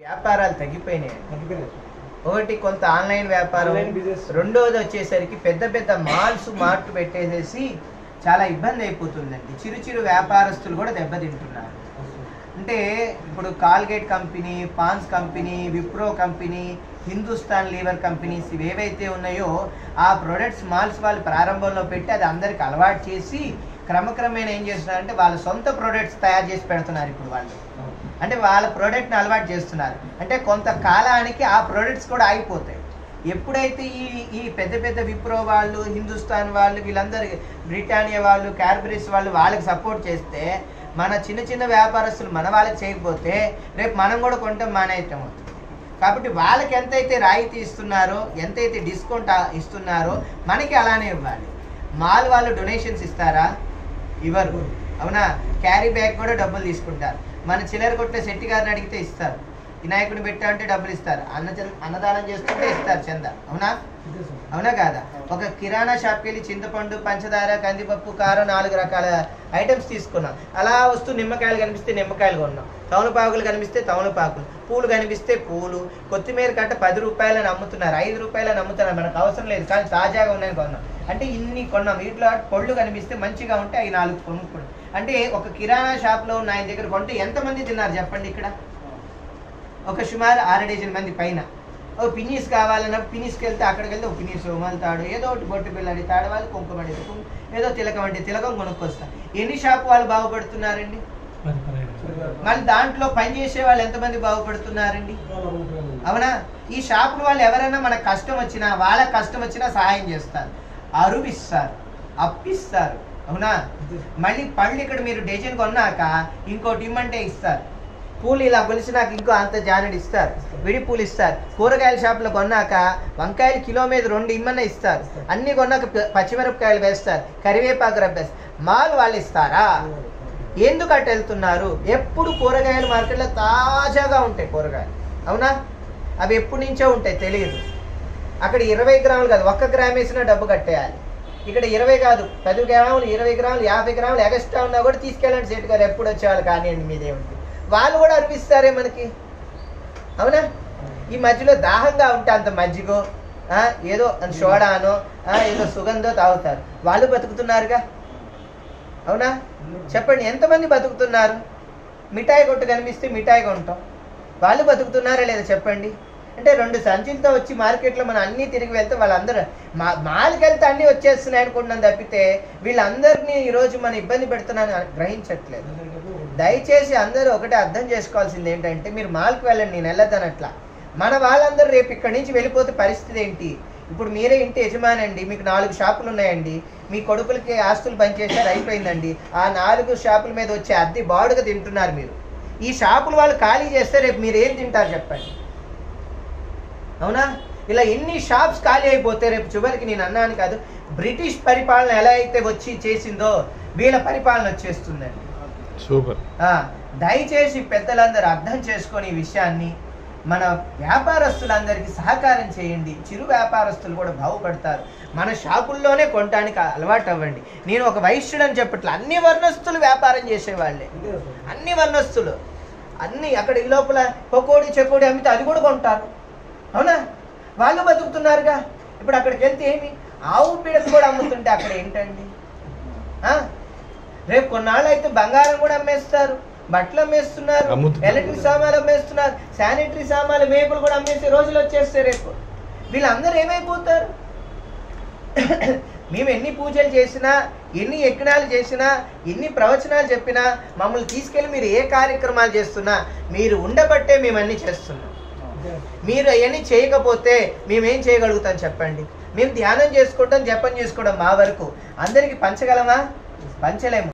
వ్యాపారాలు తగ్గిపోయినాయి. ఒకటి కొంత ఆన్లైన్ వ్యాపారం, రెండోది వచ్చేసరికి పెద్ద పెద్ద మార్ట్ పెట్టేసేసి చాలా ఇబ్బంది అయిపోతుందండి. చిరు వ్యాపారస్తులు కూడా దెబ్బతింటున్నారు. అంటే ఇప్పుడు Colgate company, Pond's company, Wipro company, Hindustan Lever companies ఇవేవైతే ఉన్నాయో ఆ ప్రొడక్ట్స్ మాల్స్ వాళ్ళు ప్రారంభంలో పెట్టి అది అందరికి అలవాటు చేసి క్రమక్రమేణా ఏం చేస్తున్నారంటే వాళ్ళ సొంత ప్రొడక్ట్స్ తయారు చేసి పెడుతున్నారు. ఇప్పుడు వాళ్ళు అంటే వాళ్ళ ప్రోడక్ట్ని అలవాటు చేస్తున్నారు. అంటే కొంత కాలానికి ఆ ప్రొడక్ట్స్ కూడా ఆగిపోతాయి. ఎప్పుడైతే ఈ పెద్ద పెద్ద విప్రో వాళ్ళు, హిందుస్థాన్ వాళ్ళు, వీళ్ళందరికీ బ్రిటానియా వాళ్ళు, క్యాడ్బరీస్ వాళ్ళు వాళ్ళకి సపోర్ట్ చేస్తే మన చిన్న వ్యాపారస్తులు మన వాళ్ళకి చేయకపోతే రేపు మనం కూడా కొంటాం మానేయటం అవుతుంది. కాబట్టి వాళ్ళకి ఎంతైతే రాయితీ ఇస్తున్నారో, ఎంతైతే డిస్కౌంట్ ఇస్తున్నారో మనకి అలానే ఇవ్వాలి. మాల్ వాళ్ళు డొనేషన్స్ ఇస్తారా? ఇవ్వరు. అవునా? క్యారీ బ్యాగ్ కూడా డబ్బులు తీసుకుంటారు. మన చిల్లర కొట్టే శెట్టి గారిని అడిగితే ఇస్తారు. వినాయకుడిని పెట్టా అంటే డబ్బులు ఇస్తారు. అన్నదానం చేస్తుంటే ఇస్తారు చంద. అవునా కాదా? ఒక కిరాణా షాప్కి వెళ్ళి చింతపండు, పంచదార, కందిపప్పు, కారం 4 రకాల ఐటమ్స్ తీసుకున్నాం. అలా వస్తూ నిమ్మకాయలు కనిపిస్తే నిమ్మకాయలు కొన్నాం, తమలపాకులు కనిపిస్తే తమలపాకులు, పూలు కనిపిస్తే పూలు, కొత్తిమీర కట్ట 10 రూపాయలని అమ్ముతున్నారు, 5 రూపాయలని అమ్ముతున్నారు. మనకు అవసరం లేదు కానీ తాజాగా ఉన్నాయని కొన్నాం. అంటే ఇన్ని కొన్నాం. వీటిలో పళ్ళు కనిపిస్తే మంచిగా ఉంటే అవి 4 కొనుక్కున్నాం. అంటే ఒక కిరాణా షాప్లో ఉన్న ఆయన దగ్గర కొంటే ఎంతమంది తిన్నారు చెప్పండి? ఇక్కడ ఒక సుమారు 6 డజన్ మంది పైన. ఓ పినీస్ కావాలన్నా పినీస్కి వెళ్తే అక్కడికి వెళ్తే ఒక పినీస్ మలుతాడు, ఏదో ఒకటి బొట్టు పిల్లడి తాడు, వాళ్ళు కుంకుమ ఏదో తిలకం అంటే తిలకం కొనుక్కొస్తారు. ఎన్ని షాపు వాళ్ళు బాగుపడుతున్నారండి? మళ్ళీ దాంట్లో పనిచేసే వాళ్ళు ఎంతమంది బాగుపడుతున్నారండి? అవునా? ఈ షాపుల వాళ్ళు ఎవరైనా మనకు కష్టం వచ్చినా, వాళ్ళకి కష్టం వచ్చినా సహాయం చేస్తారు, అరువిస్తారు, అప్పిస్తారు. అవునా? మళ్ళీ పళ్ళు ఇక్కడ మీరు డజన్ కొన్నాక ఇంకోటి ఇమ్మంటే ఇస్తారు. పూలు ఇలా కొలిసినాక ఇంకో అంత జానెడు ఇస్తారు, విడి పూలు ఇస్తారు. కూరగాయల షాపులో కొన్నాక వంకాయలు కిలో మీద 2 ఇమ్మన్న ఇస్తారు. అన్ని కొన్నాక పచ్చిమిరపకాయలు వేస్తారు, కరివేపాకు రబ్బేస్తారు. మాల్ వాళ్ళు ఇస్తారా? ఎందుకు అటు వెళ్తున్నారు? ఎప్పుడు కూరగాయల మార్కెట్లో తాజాగా ఉంటాయి కూరగాయలు. అవునా? అవి ఎప్పటి నుంచో ఉంటాయి, తెలియదు. అక్కడ 20 గ్రాములు కాదు, 1 గ్రామ్ వేసినా డబ్బు కట్టేయాలి. ఇక్కడ 20 కాదు, 10 గ్రాములు, 20 గ్రాములు, 50 గ్రాములు ఎక్స్ట్రా ఉన్నా కూడా తీసుకెళ్ళండి సేటు గారు, ఎప్పుడు వచ్చేవాళ్ళు కానివ్వండి, మీదేమిటి. వాళ్ళు కూడా అనిపిస్తారే మనకి. అవునా? ఈ మధ్యలో దాహంగా ఉంటే అంత మజ్జిగో ఏదో సోడానో ఏదో సుగంధో తాగుతారు. వాళ్ళు బతుకుతున్నారుగా. అవునా? చెప్పండి, ఎంతమంది బతుకుతున్నారు? మిఠాయి కొట్టు కనిపిస్తే మిఠాయి కొంటాం. వాళ్ళు బతుకుతున్నారా లేదా చెప్పండి? అంటే 2 సంచులతో వచ్చి మార్కెట్లో మనం అన్నీ తిరిగి వెళ్తే వాళ్ళందరూ మాల్కి వెళ్తే అన్నీ వచ్చేస్తున్నాయి అనుకుంటున్నాను తప్పితే వీళ్ళందరినీ ఈరోజు మనం ఇబ్బంది పెడుతున్నాను గ్రహించట్లేదు. దయచేసి అందరూ ఒకటే అర్థం చేసుకోవాల్సింది ఏంటంటే, మీరు మాల్కి వెళ్ళండి, నేను వెళ్ళదనట్లా. మన వాళ్ళందరూ రేపు ఇక్కడి నుంచి వెళ్ళిపోతే పరిస్థితి ఏంటి? ఇప్పుడు మీరే ఇంటి యజమానండి, మీకు 4 షాపులు ఉన్నాయండి, మీ కొడుకులకి ఆస్తులు పనిచేశారు, అయిపోయిందండి. ఆ 4 షాపుల మీద వచ్చే అద్దె బాడుగా తింటున్నారు మీరు. ఈ షాపులు వాళ్ళు ఖాళీ చేస్తే రేపు మీరు ఏం తింటారు చెప్పండి? అవునా? ఇలా ఎన్ని షాప్స్ ఖాళీ అయిపోతే రేపు చివరికి, నేను అన్నాను కాదు, బ్రిటిష్ పరిపాలన ఎలా అయితే వచ్చి చేసిందో వీళ్ళ పరిపాలన వచ్చేస్తుందండి. సూపర్. దయచేసి పెద్దలందరూ అర్థం చేసుకొని ఈ విషయాన్ని మన వ్యాపారస్తులందరికీ సహకారం చేయండి. చిరు వ్యాపారస్తులు కూడా బాగుపడతారు. మన షాపుల్లోనే కొనడానికి అలవాటు అవ్వండి. నేను ఒక వైశ్యుడు అని చెప్పట్లే, అన్ని వర్ణస్తులు వ్యాపారం చేసేవాళ్ళే, అన్ని వర్ణస్తులు, అన్ని. అక్కడ ఈ లోపల పకోడి చెకోడి అమ్మితే అది కూడా కొంటారు. అవునా? వాళ్ళు బతుకుతున్నారుగా. ఇప్పుడు అక్కడికి వెళ్తే ఏమి ఆవు పీడలు కూడా అమ్ముతుంటే అక్కడ ఏంటండి? రేపు కొన్నాళ్ళు అయితే బంగారం కూడా అమ్మేస్తారు, బట్టలు అమ్మేస్తున్నారు, ఎలక్ట్రిక్ సామాన్లు అమ్మేస్తున్నారు, శానిటరీ సామాన్లు, మేపులు కూడా అమ్మేసే రోజులు వచ్చేస్తాయి రేపు. వీళ్ళందరూ ఏమైపోతారు? మేము ఎన్ని పూజలు చేసినా, ఎన్ని యజ్ఞాలు చేసినా, ఎన్ని ప్రవచనాలు చెప్పినా, మమ్మల్ని తీసుకెళ్ళి మీరు ఏ కార్యక్రమాలు చేస్తున్నా మీరు ఉండబట్టే మేము అన్నీ చేస్తున్నాం. మీరు అవన్నీ చేయకపోతే మేమేం చేయగలుగుతాం చెప్పండి? మేము ధ్యానం చేసుకుంటాం, జపం చేసుకోవడం మా వరకు. అందరికీ పంచగలమా? పంచలేము.